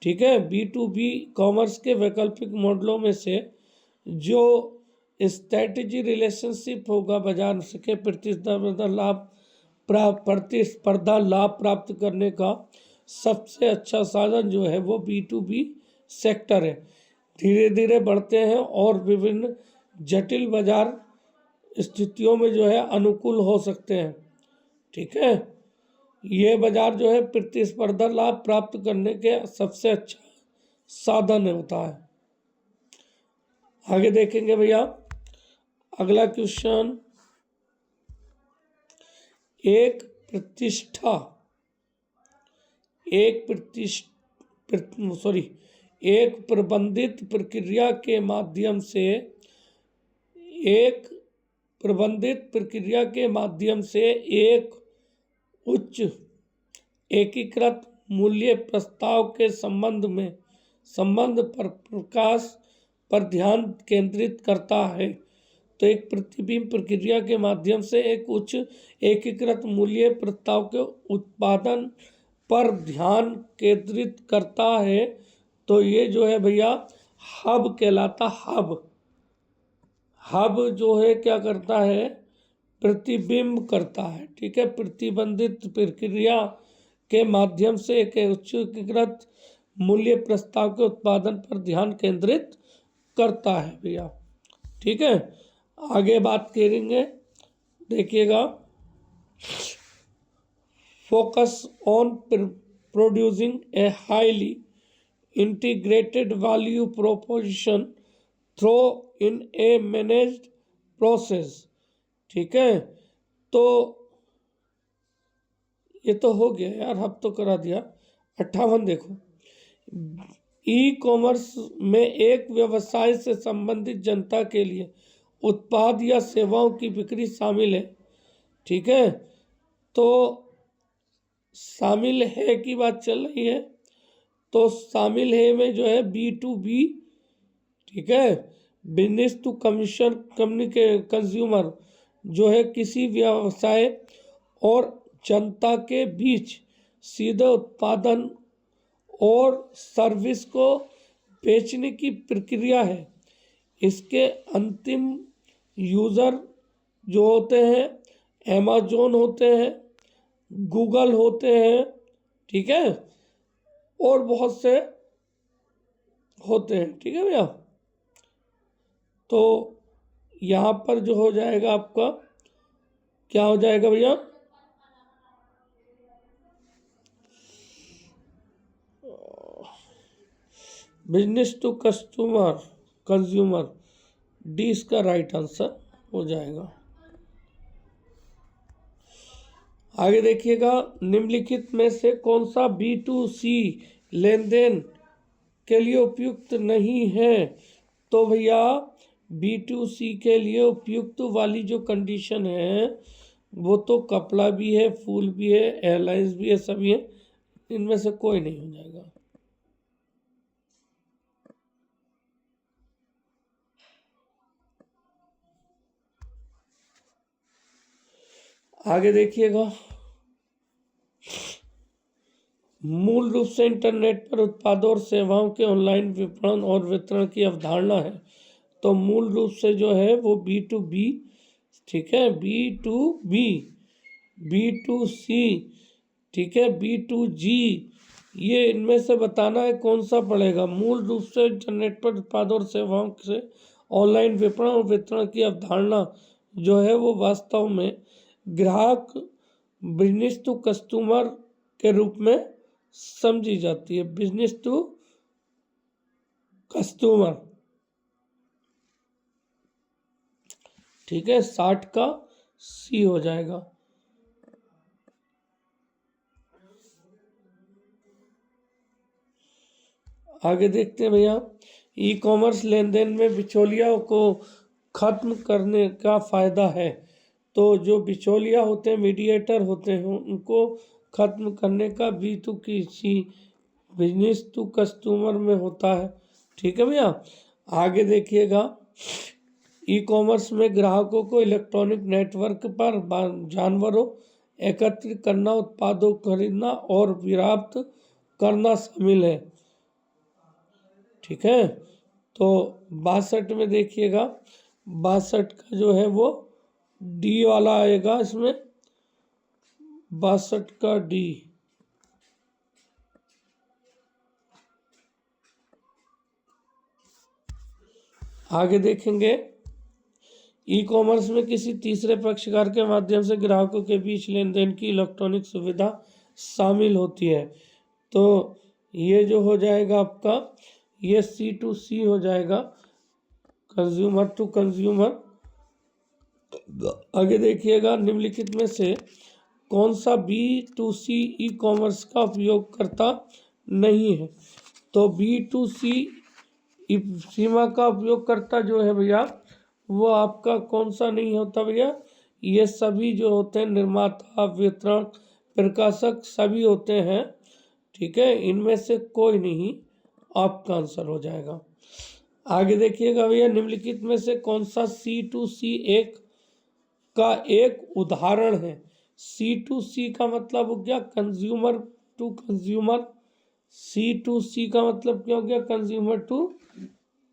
ठीक है। B2B कॉमर्स के वैकल्पिक मॉडलों में से जो स्ट्रेटेजी रिलेशनशिप होगा बाजार के प्रतिस्पर्धा लाभ प्राप्त करने का सबसे अच्छा साधन जो है वो B2B सेक्टर है। धीरे धीरे बढ़ते हैं और विभिन्न जटिल बाजार स्थितियों में जो है अनुकूल हो सकते हैं, ठीक है। ये बाजार जो है प्रतिस्पर्धा लाभ प्राप्त करने के सबसे अच्छा साधन होता है। आगे देखेंगे भैया, अगला क्वेश्चन, एक प्रबंधित प्रक्रिया के माध्यम से एक उच्च एकीकृत मूल्य प्रस्ताव के संबंध पर प्रकाश पर ध्यान केंद्रित करता है। तो एक प्रतिबिंब प्रक्रिया के माध्यम से एक उच्च एकीकृत मूल्य प्रस्ताव के उत्पादन पर ध्यान केंद्रित करता है। तो ये जो है भैया हब कहलाता, हब जो है क्या करता है, प्रतिबिंब करता है, ठीक है। प्रतिबंधित प्रक्रिया के माध्यम से एक उच्च एकीकृत मूल्य प्रस्ताव के उत्पादन पर ध्यान केंद्रित करता है भैया, ठीक है। आगे बात करेंगे, देखिएगा, focus on producing a highly integrated value proposition through in a managed process, ठीक है। तो ये तो हो गया यार, अब तो करा दिया। 58 देखो, ई कॉमर्स में एक व्यवसाय से संबंधित जनता के लिए उत्पाद या सेवाओं की बिक्री शामिल है, ठीक है। तो शामिल है की बात चल रही है, तो शामिल है में जो है B2B, ठीक है, बिजनेस टू कंज्यूमर जो है किसी व्यवसाय और जनता के बीच सीधे उत्पादन और सर्विस को बेचने की प्रक्रिया है। इसके अंतिम यूज़र जो होते हैं अमेज़न होते हैं, गूगल होते हैं, ठीक है, और बहुत से होते हैं, ठीक है भैया। तो यहाँ पर जो हो जाएगा आपका क्या हो जाएगा भैया, बिजनेस टू कंज्यूमर, डी इसका राइट आंसर हो जाएगा। आगे देखिएगा, निम्नलिखित में से कौन सा B2C लेन देन के लिए उपयुक्त नहीं है। तो भैया B2C के लिए उपयुक्त वाली जो कंडीशन है वो तो कपड़ा भी है, फूल भी है, एयरलाइंस भी है, सभी है, इनमें से कोई नहीं हो जाएगा। आगे देखिएगा, मूल रूप से इंटरनेट पर उत्पादों और सेवाओं के ऑनलाइन विपणन और वितरण की अवधारणा है। तो मूल रूप से जो है वो B2B, ठीक है, B2B। B2C ठीक है। B2G, ये इनमें से बताना है कौन सा पड़ेगा। मूल रूप से इंटरनेट पर उत्पादों और सेवाओं से ऑनलाइन विपणन और वितरण की अवधारणा जो है वो वास्तव में ग्राहक बिजनेस टू कस्टमर के रूप में समझी जाती है। बिजनेस टू कस्टमर, ठीक है, 60 का C हो जाएगा। आगे देखते हैं भैया, ई कॉमर्स लेन देन में बिचौलिया को खत्म करने का फायदा है। तो जो बिचौलिया होते हैं, मीडिएटर होते हैं, उनको खत्म करने का B2C, बिजनेस टू कस्टमर में होता है। ठीक है भैया। आगे देखिएगा, ई कॉमर्स में ग्राहकों को इलेक्ट्रॉनिक नेटवर्क पर जानवरों एकत्रित करना, उत्पादों खरीदना और प्राप्त करना शामिल है। ठीक है। तो 62 में देखिएगा, 62 का जो है वो D वाला आएगा इसमें, 62 का D। आगे देखेंगे, ई कॉमर्स में किसी तीसरे पक्षकार के माध्यम से ग्राहकों के बीच लेन देन की इलेक्ट्रॉनिक सुविधा शामिल होती है। तो ये जो हो जाएगा आपका, ये C2C हो जाएगा, कंज्यूमर टू कंज्यूमर। आगे देखिएगा, निम्नलिखित में से कौन सा B2C ई कॉमर्स का उपयोगकर्ता नहीं है। तो B2C सीमा का उपयोगकर्ता जो है भैया, वो आपका कौन सा नहीं होता भैया, ये सभी जो होते हैं निर्माता, वितरण, प्रकाशक सभी होते हैं। ठीक है, इनमें से कोई नहीं आपका आंसर हो जाएगा। आगे देखिएगा भैया, निम्नलिखित में से कौन सा C2C का एक उदाहरण है। C2C का मतलब हो गया कंज्यूमर टू कंज्यूमर। C2C का मतलब क्या हो गया, कंज्यूमर टू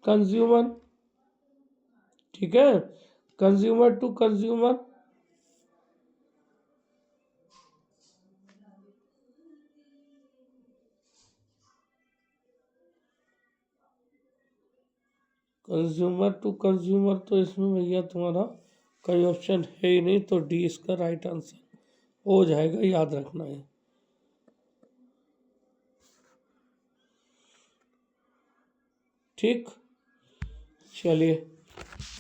कंज्यूमर। ठीक है, consumer to consumer. Consumer to consumer, तो इसमें भैया तुम्हारा कोई ऑप्शन है ही नहीं, तो D इसका राइट आंसर हो जाएगा, याद रखना है। ठीक, चलिए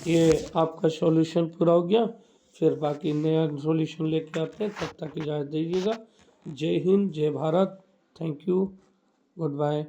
ये आपका सॉल्यूशन पूरा हो गया। फिर बाकी नया सॉल्यूशन लेके आते हैं, तब तक इजाज़त दीजिएगा। जय हिंद, जय Bharat, thank you, good bye.